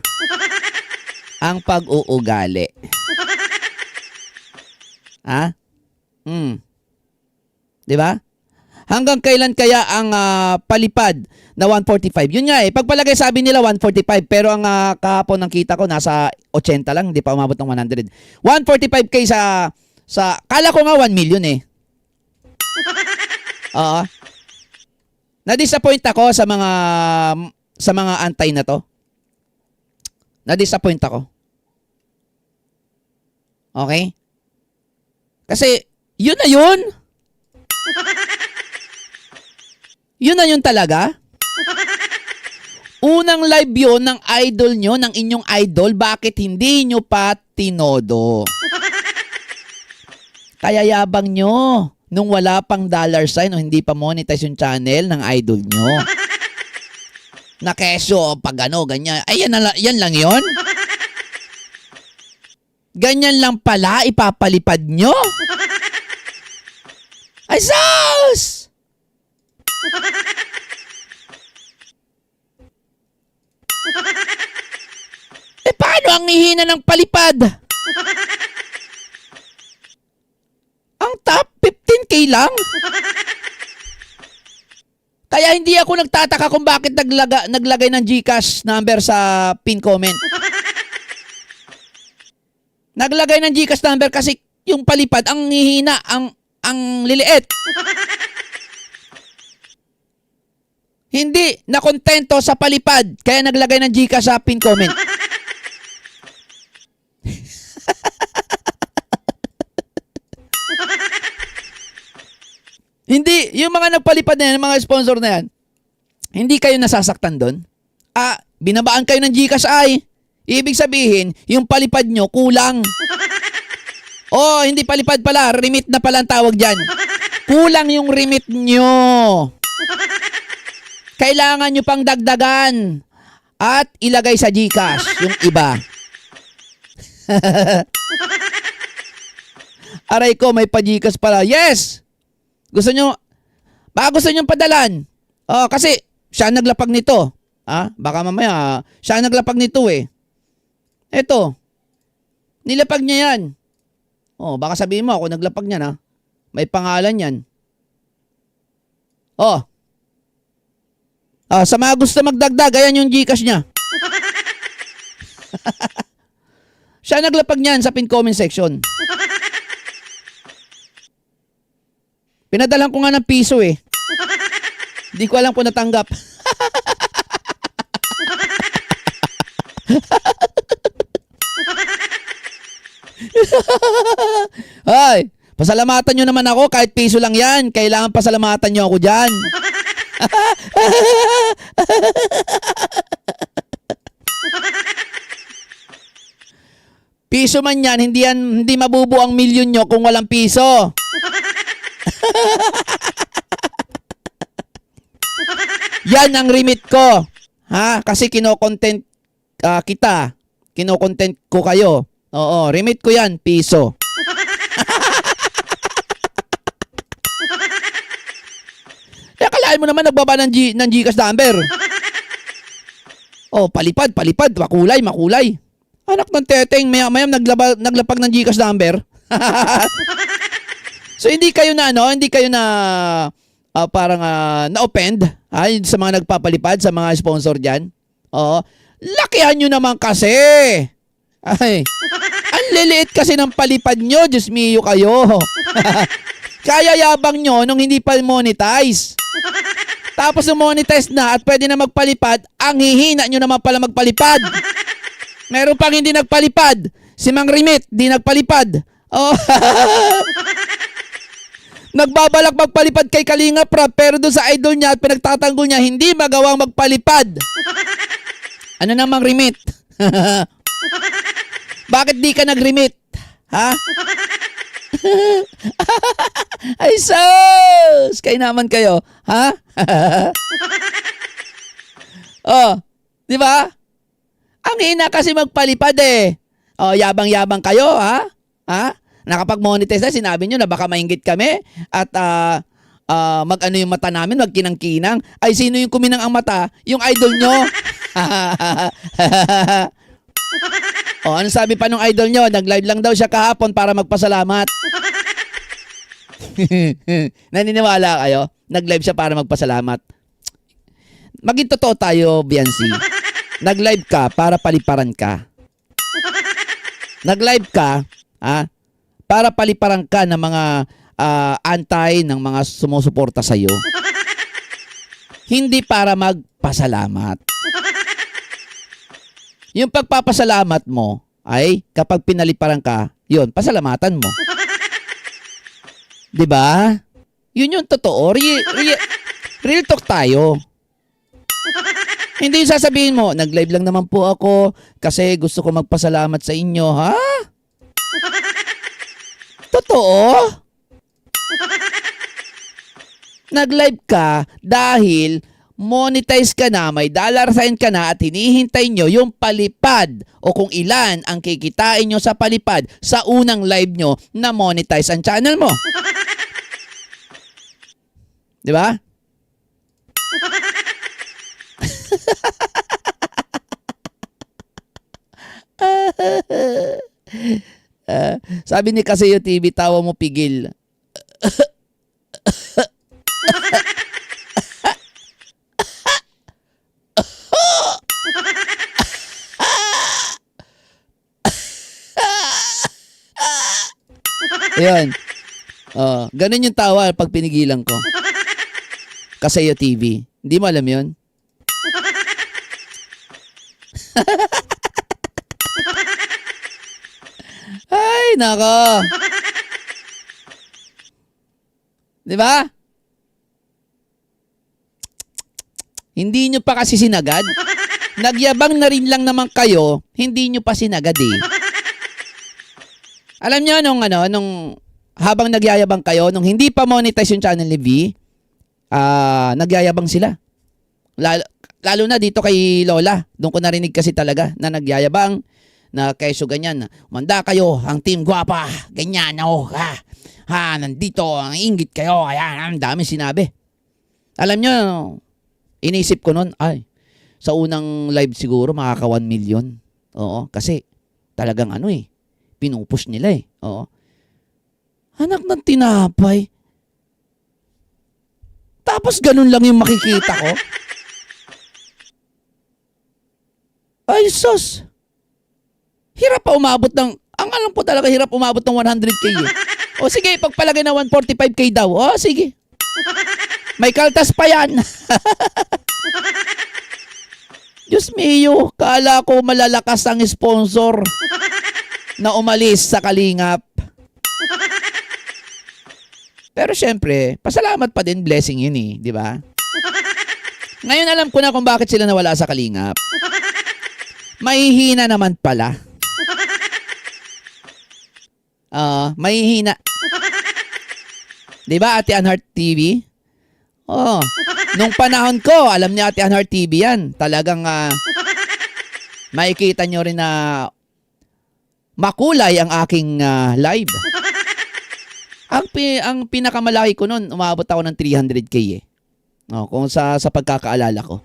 Ang pag-uugali. Ha? 'Di ba? Hanggang kailan kaya ang palipad na 145? Yun nga pagpalagay sabi nila 145 pero ang kahapon ng kita ko nasa 80 lang, hindi pa umabot ng 100. 145k sa kala ko nga 1 million Oo. Na-disappoint ako sa mga antay na to. Na-disappoint ako. Okay? Kasi yun na yun. Yun na yun talaga. Unang live yun ng idol nyo, ng inyong idol, bakit hindi nyo pa tinodo? Kaya yabang nyo nung wala pang dollar sign o hindi pa monetize yung channel ng idol nyo. Na keso, pag ano, ganyan. Ay, yan lang yun? Ganyan lang pala ipapalipad nyo? Ay, sus! Paano ang hihina ng palipad? Ang top 15k lang? Kaya hindi ako nagtataka kung bakit naglagay ng GCash number sa pin comment. Naglagay ng GCash number kasi yung palipad ang hihina, ang liliit. Hindi nakontento sa palipad kaya naglagay ng GCash sa pin comment. Hindi, yung mga nagpalipad na yan, mga sponsor na yan, hindi kayo nasasaktan doon. Binabaan kayo ng GCash ay. Ibig sabihin, yung palipad nyo kulang. Hindi palipad pala, remit na pala ang tawag dyan. Kulang yung remit nyo. Kailangan nyo pang dagdagan at ilagay sa GCash yung iba. Aray ko, may pa-GCash pala. Yes! Baka gusto nyo padalan. Kasi siya naglapag nito. Baka mamaya, siya naglapag nito Eto, nilapag niya yan. Baka sabihin mo, ako naglapag niyan May pangalan yan. Sa mga gusto magdagdag, ayan yung GCash niya. Siya naglapag niyan sa pin comment section. Pinadalan ko nga ng piso Hindi ko alam kung natanggap. Ay, pasalamatan nyo naman ako kahit piso lang yan. Kailangan pasalamatan nyo ako dyan. Piso man yan, hindi mabubuo ang milyon nyo kung walang piso. Yan ang remit ko. Kasi kino-content kita. Kino-content ko kayo. Oo, remit ko yan, piso. Kalahin mo naman nagbaba ng GCash number. Palipad, makulay. Anak ng teteng, mayam naglapag ng GCash number. So hindi kayo na parang na-offend sa mga nagpapalipad, sa mga sponsor diyan. Lakihan nyo naman kasi. Ay, ang liliit kasi ng palipad nyo, Diyos mio kayo. Kaya yabang nyo nung hindi pa monetize. Tapos nung monetize na at pwede na magpalipad, ang hihina nyo naman pala magpalipad. Meron pang hindi nagpalipad. Si Mang Remit, di nagpalipad. Nagbabalak magpalipad kay Kalinga Prab, pero doon sa idol niya at pinagtatanggol niya, hindi magawang magpalipad. Ano namang remit? Bakit di ka nag-remit? Ha? Ay, sus! Kayo naman kayo. Ha? Oh, di ba? Ang hina kasi magpalipad eh. Oh, yabang-yabang kayo, ha? Ha? Nakapag-monetize na, sinabi nyo na baka mainggit kami at mag-ano yung mata namin, magkinang-kinang. Ay, sino yung kuminang ang mata? Yung idol nyo? Oh, ano sabi pa nung idol nyo? Nag-live lang daw siya kahapon para magpasalamat. Naniniwala kayo? Nag-live siya para magpasalamat. Maging totoo tayo, Biancy. Nag-live ka para paliparan ka. Nag-live ka, para paliparan ka ng mga antay ng mga sumusuporta sa iyo. Hindi para magpasalamat. Yung pagpapasalamat mo ay kapag pinaliparan ka, yun, pasalamatan mo. 'Di ba? Yun yung totoo. Real talk tayo. Hindi yung sasabihin mo, nag-live lang naman po ako kasi gusto ko magpasalamat sa inyo, ha? Totoo? Nag-live ka dahil monetize ka na, may dollar sign ka na at hinihintay nyo yung palipad o kung ilan ang kikitain nyo sa palipad sa unang live nyo na monetize ang channel mo. Di ba? Sabi ni Kaseo TV, tawa mo pigil. Ayun. Ganun yung tawa pag pinigilan ko. Kaseo TV. Hindi mo alam yun? Ay, nako. Di ba? Hindi nyo pa kasi sinagad. Nagyabang na rin lang naman kayo, hindi nyo pa sinagad eh. Alam nyo, nung habang nagyayabang kayo, nung hindi pa monetize yung channel ni V, nagyayabang sila. Lalo na dito kay Lola. Doon ko narinig kasi talaga na nagyayabang na keso ganyan. Manda kayo, ang team guwapa. Ganyan, nandito, ang inggit kayo. Ayan, ang dami sinabi. Alam nyo, inisip ko nun, sa unang live siguro makaka 1 million. Oo, kasi talagang pinupush nila eh. Oo. Anak ng tinapay. Tapos ganun lang yung makikita ko. Ay, sus. Hirap pa umabot ng, ang alam po talaga hirap umabot ng 100k eh. O sige, pagpalagay na 145k daw. O sige. May kaltas pa yan. Diyos mio, kala ko malalakas ang sponsor na umalis sa Kalingap. Pero syempre, pasalamat pa din, blessing yun eh, di ba? Ngayon alam ko na kung bakit sila nawala sa Kalingap. Mahihina naman pala. Mahihina. Di ba, Ate Anhart TV? Oh, nung panahon ko, alam ni Ate Anhart TV yan. Talagang makikita nyo rin na makulay ang aking live. Ang pinakamalaki ko noon, umabot ako ng 300k eh. Kung sa pagkakaalala ko.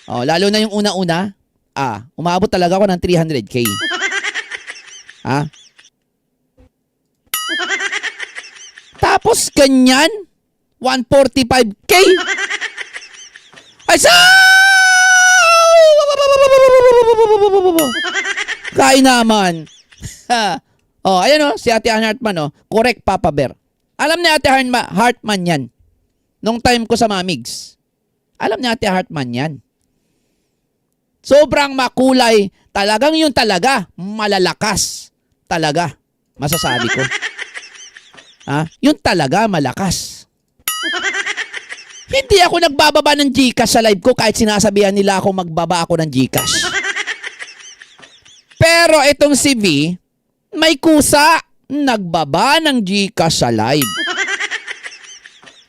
Lalo na yung una-una, umabot talaga ako ng 300k. Tapos ganyan, 145k. Ay, kain naman. Ayan si Ate Ann Hartman, correct Papa Bear. Alam ni Ate Hartman yan. Nung time ko sa Mamigs. Alam ni Ate Hartman yan. Sobrang makulay. Talagang yun talaga. Malalakas. Talaga. Masasabi ko. Yun talaga malakas. Hindi ako nagbababa ng GCash sa live ko kahit sinasabihan nila ako magbaba ako ng GCash. Pero itong si V, may kusa, nagbaba ng GCash sa live.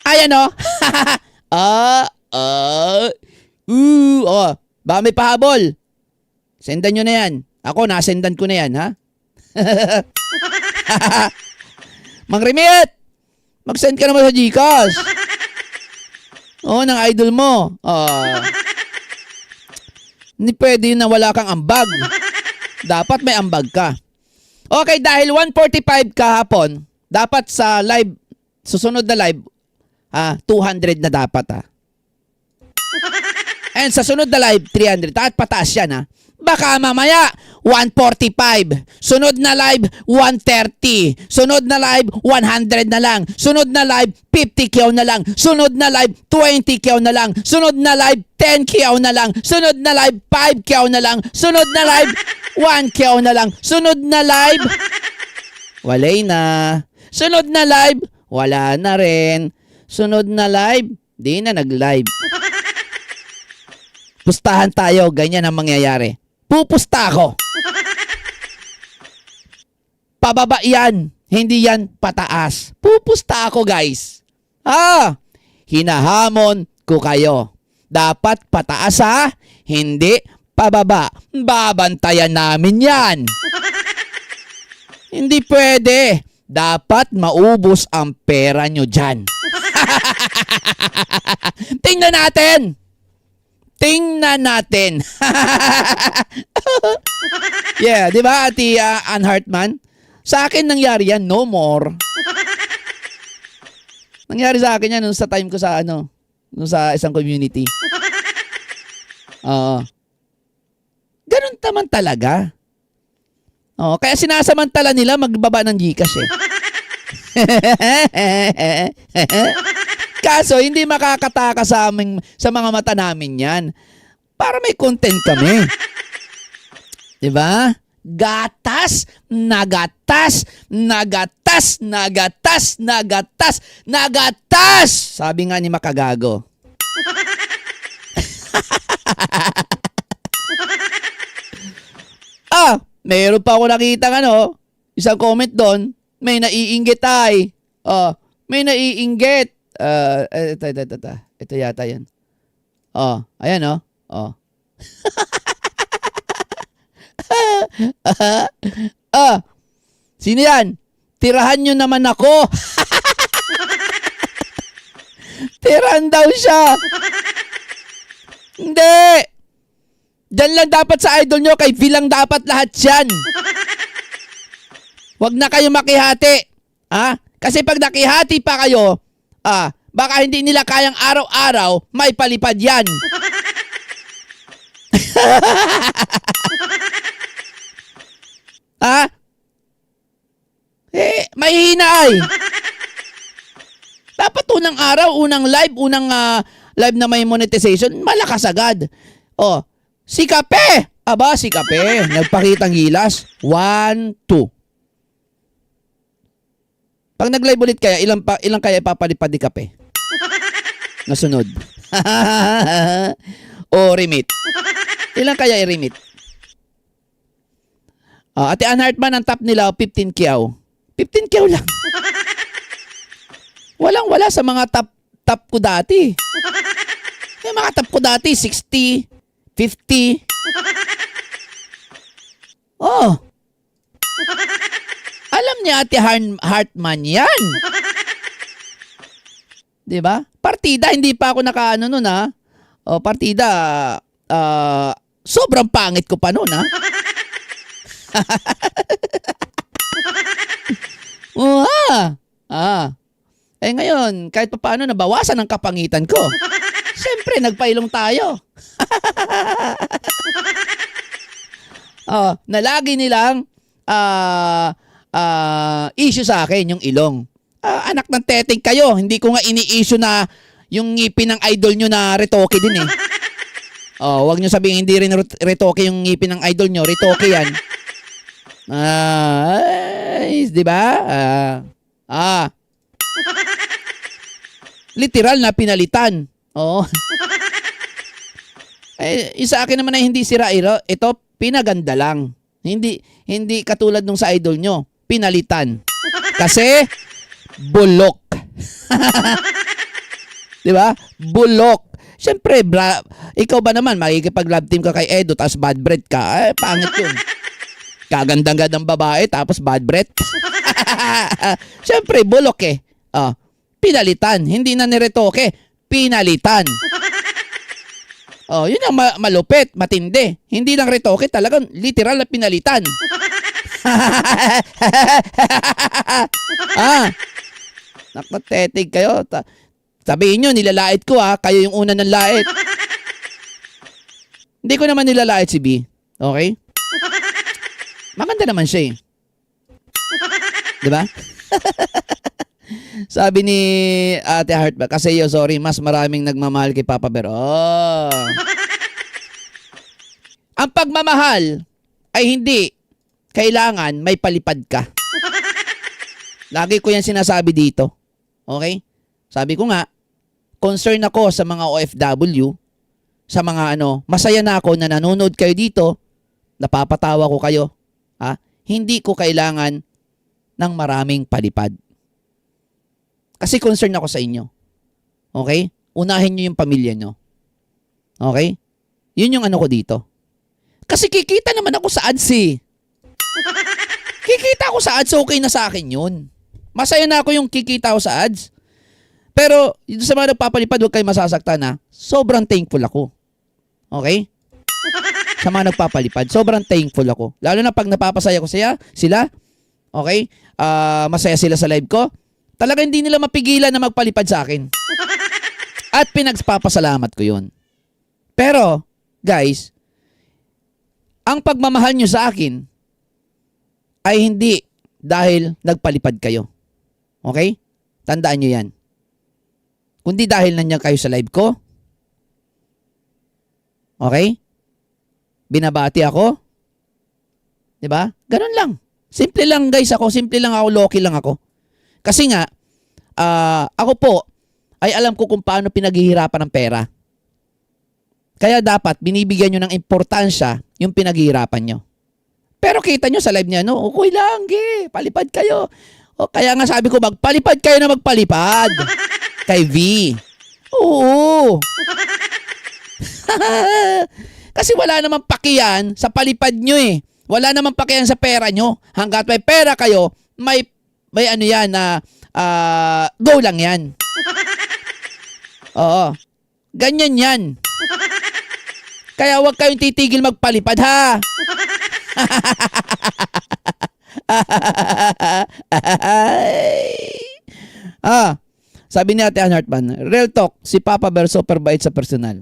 Ayan o. Baka may pahabol. Sendan nyo na yan. Ako, nasendan ko na yan, ha? Mang Remit! Mag-send ka naman sa GCash. Ng idol mo. Hindi pwede yun na wala kang ambag. Dapat may ambag ka. Okay, dahil 1:45 kahapon, dapat sa live, susunod na live, 200 na dapat, ha? And sa sunod na live, 300. At pataas yan, ha? Baka mamaya, 145. Sunod na live, 130. Sunod na live, 100 na lang. Sunod na live, 50k na lang. Sunod na live, 20k na lang. Sunod na live, 10k na lang. Sunod na live, 5k na lang. Sunod na live, 1k na lang. Sunod na live, walay na. Sunod na live, wala na rin. Sunod na live, di na nag-live. Pustahan tayo, ganyan ang mangyayari. Pupusta ako. Pababa yan, hindi yan pataas. Pupusta ako, guys. Hinahamon ko kayo. Dapat pataas, ha? Hindi pababa. Babantayan namin yan. Hindi pwede. Dapat maubos ang pera nyo dyan. Tingnan natin. Tingnan natin. Yeah, di ba, Ate Ann Hartman? Sa akin nangyari yan, no more. Nangyari sa akin yan nung sa time ko sa nung sa isang community. Ganun naman talaga. Kaya sinasamantala nila magbaba ng GCash, eh. Kaso, hindi makakataka sa mga mata namin yan. Para may content kami. Diba? Gatas, nagatas, nagatas, nagatas, nagatas, nagatas! Sabi nga ni Makagago. Meron pa ako nakita isang comment doon, may naiinggit ay. May naiinggit. Ito yata yan. Ayan sino yan? Tirahan nyo naman ako. Tirahan daw siya. Hindi. Diyan lang dapat sa idol nyo, kay V lang dapat lahat yan. Huwag na kayo makihati. Kasi pag nakihati pa kayo, baka hindi nila kayang araw-araw may palipad yan. Mahihina ay. Dapat unang araw, unang live na may monetization, malakas agad. Si Kape. Si Kape. Nagpakitang gilas. 1, 2. Pag nag-live ulit kaya, ilang kaya ipapalipad ni Kape? Nasunod. Remit. Ilang kaya i-remit? Ate Ann Hartman, ang top nila, 15k. 15k lang. Walang-wala sa mga top ko dati. Yung mga top ko dati, 60, 50. Alam niya Ate Hartman yan. Diba? Partida, hindi pa ako nakaano nun, ha? Partida, sobrang pangit ko pa nun, ha? Ngayon, kahit pa paano nabawasan ang kapangitan ko. Siyempre, nagpailong tayo. Na lagi nilang issue sa akin yung ilong. Anak ng teteng kayo, hindi ko nga ini-issue na yung ngipin ng idol nyo na retoke din, eh. Wag nyo sabihin hindi rin retoke yung ngipin ng idol nyo, retoke yan. Di ba? Literal na pinalitan. Oo. Isa akin naman ay hindi sira ito, pinaganda lang. Hindi katulad nung sa idol nyo, pinalitan. Kasi bulok. 'Di ba? Bulok. Siyempre, ikaw ba naman makikipag-love team ka kay Edo tapos bad breath ka? Pangit 'yun. Kagandang-gandang babae tapos bad breath. Siyempre, bulok eh. Pinalitan, hindi na niretoke, pinalitan. Yun ang malupit, matindi. Hindi lang retoke, talagang literal na pinalitan. Nakatetig kayo. Sabihin nyo, nilalait ko kayo yung una ng lait. Hindi ko naman nilalait si B. Okay? Maganda naman siya eh. Diba? Sabi ni Ate Heart, kasi sorry, mas maraming nagmamahal kay Papa Bear. Ang pagmamahal ay hindi kailangan may palipad ka. Lagi ko yan sinasabi dito. Okay? Sabi ko nga, concern ako sa mga OFW, sa mga masaya na ako na nanonood kayo dito, napapatawa ko kayo. Hindi ko kailangan ng maraming palipad. Kasi concern ako sa inyo. Okay? Unahin nyo yung pamilya nyo. Okay? Yun yung ko dito. Kasi kikita naman ako sa ads eh. Kikita ako sa ads, okay na sa akin yun. Masaya na ako yung kikita ako sa ads. Pero, yung sa mga nagpapalipad, huwag kayo masasaktan ha. Sobrang thankful ako. Okay? Sa mga nagpapalipad, sobrang thankful ako. Lalo na pag napapasaya ko sila, okay? Masaya sila sa live ko. Talaga hindi nila mapigilan na magpalipad sa akin. At pinagpapasalamat ko yun. Pero, guys, ang pagmamahal nyo sa akin ay hindi dahil nagpalipad kayo. Okay? Tandaan nyo yan. Kundi dahil nandiyan kayo sa live ko. Okay? Binabati ako. 'Di ba? Ganun lang. Simple lang guys ako. Simple lang ako. Low-key lang ako. Kasi nga, ako po, ay alam ko kung paano pinaghihirapan ng pera. Kaya dapat, binibigyan nyo ng importansya yung pinaghihirapan nyo. Pero kita nyo sa live niya, okay lang, palipad kayo. Kaya nga sabi ko, magpalipad kayo na magpalipad. Kay V. Oo. Kasi wala namang pakiyan sa palipad nyo eh. Wala namang pakiyan sa pera nyo. Hanggat may pera kayo, may yan na go lang yan. Oo. Ganyan yan. Kaya huwag kayong titigil magpalipad ha. Sabi ni Ate Ann Hartman, real talk, si Papa Bear super bait sa personal.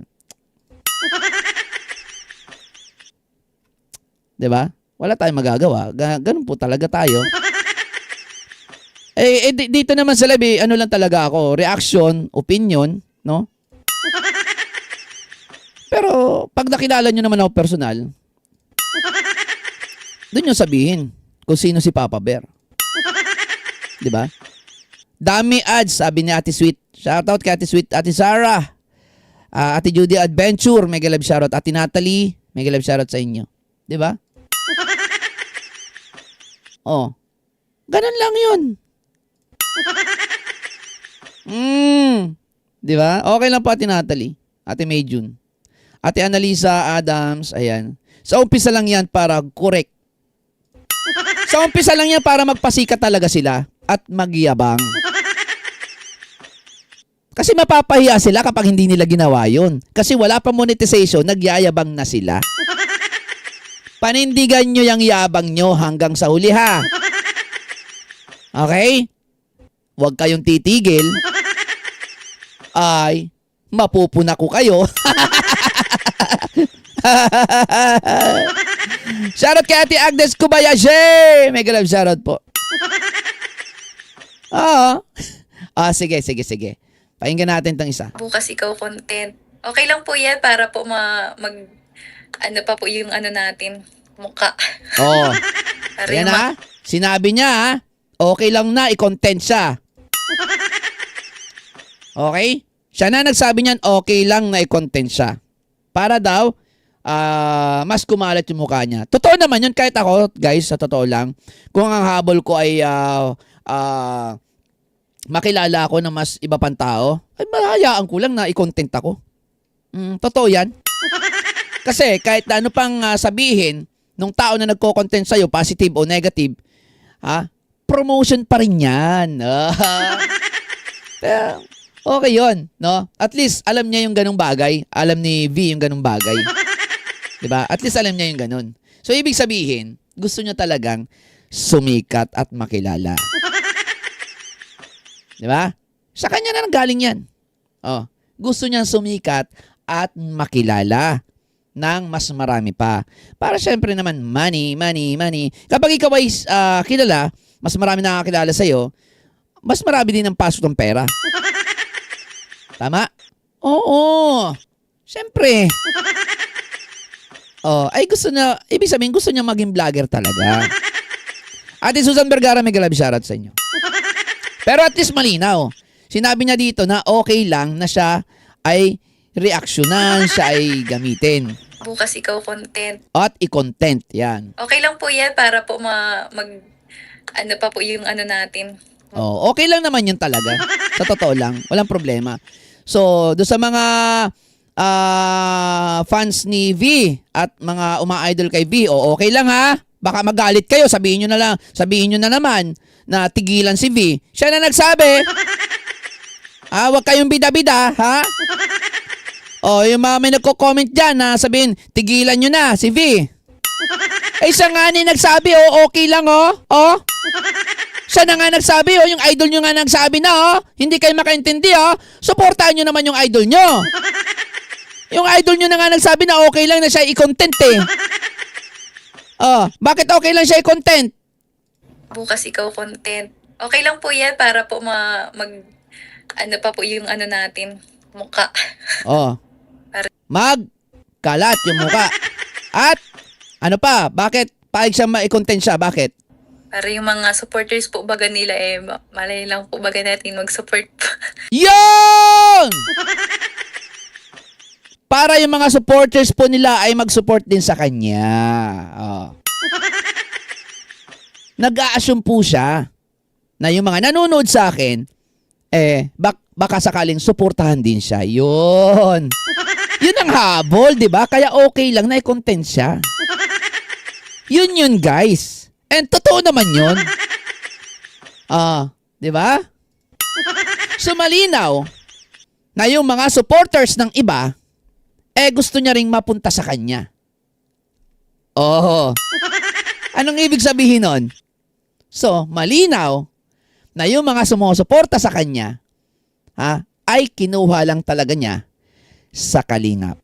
'Di ba? Wala tayong magagawa. Ganun po talaga tayo. Dito naman sa live, lang talaga ako, reaction, opinion, no? Pero pag nakilala nyo naman ako personal, doon nyo sabihin kung sino si Papa Bear. 'Di ba? Dami ads, sabi ni Ate Sweet. Shoutout kay Ate Sweet, Ate Sarah, Ate Judy Adventure, mega love shoutout. Ate Natalie, mega love shoutout sa inyo. 'Di ba? Ganun lang 'yun. 'Di ba? Okay lang po Ate Natalie, Ate Mayjun, Ate Annalisa Adams, ayan. Sa umpisa lang 'yan para correct. Sa umpisa lang 'yan para magpasikat talaga sila at magyabang. Kasi mapapahiya sila kapag hindi nila ginawa 'yun. Kasi wala pa monetization, nagyayabang na sila. Panindigan nyo yung yabang nyo hanggang sa huli ha. Okay? Huwag kayong titigil. Ay, mapupuna ko kayo. Shoutout kay Ate Agnes Kubayashi. Mega love shoutout po. Sige. Pakinggan natin tong isa. Bukas ikaw content. Okay lang po yan para po pa po yung natin, mukha. Para Ayan yung sinabi niya okay lang na i-content siya. Okay? Siya na nagsabi niyan, okay lang na i-content siya. Para daw, mas kumalat yung mukha niya. Totoo naman yun, kahit ako, guys, sa totoo lang, kung ang habol ko ay makilala ako ng mas iba pang tao, ay mahayaan ko lang na i-content ako. Totoo yan. Kasi kahit na ano pang sabihin, nung tao na nagko-content sa'yo, positive o negative, promotion pa rin yan. Kaya, okay yun, no? At least, alam niya yung ganung bagay. Alam ni V yung ganung bagay. Diba? At least alam niya yung ganun. So, ibig sabihin, gusto niya talagang sumikat at makilala. Diba? Sa kanya na nanggaling yan. Gusto niyang sumikat at makilala ng mas marami pa. Para syempre naman, money. Kapag ikaw ay kilala, mas marami nakakilala sa'yo, mas marami din ang pasok ng pera. Tama? Oo. Syempre. Ay gusto niya, ibig sabihin gusto niya maging vlogger talaga. Ate Susan Vergara, may galab shoutout sa inyo. Pero at least malinaw. Sinabi niya dito na okay lang na siya ay reaksyonan, siya ay gamitin. Bukas ikaw content. At i-content, yan. Okay lang po yan para po ano pa po yung ano natin. Okay lang naman yun talaga. Sa totoo lang, walang problema. So, do sa mga fans ni V at mga uma-idol kay V, okay lang ha. Baka magalit kayo, sabihin nyo na naman na tigilan si V. Siya na nagsabi. Huwag kayong bida-bida, ha? Yung mga may nagko-comment dyan na sabihin, tigilan nyo na si V. Siya nga ni nagsabi, okay lang, Siya na nga nagsabi, yung idol nyo nga nagsabi na, hindi kayo makaintindi, Suportahan nyo naman yung idol nyo. Yung idol nyo na nga nagsabi na okay lang na siya i-content, bakit okay lang siya i-content? Bukas ikaw content. Okay lang po yan para po ano pa po yung ano natin, mukha. Magkalat yung mukha. At, ano pa, bakit paig siya ma-content siya? Bakit? Para yung mga supporters po baga nila malay lang po baga natin mag-support po. Yun! Para yung mga supporters po nila ay mag-support din sa kanya. Nag-a-assume po siya na yung mga nanonood sa akin, baka sakaling suportahan din siya. Yun. Yun ang habol, di ba? Kaya okay lang na i-content siya. Yun, guys. And totoo naman yun. Di ba? So malinaw na yung mga supporters ng iba, gusto niya ring mapunta sa kanya. Anong ibig sabihin nun? So, malinaw na yung mga sumusuporta sa kanya, ay kinuha lang talaga niya sa Kalingap.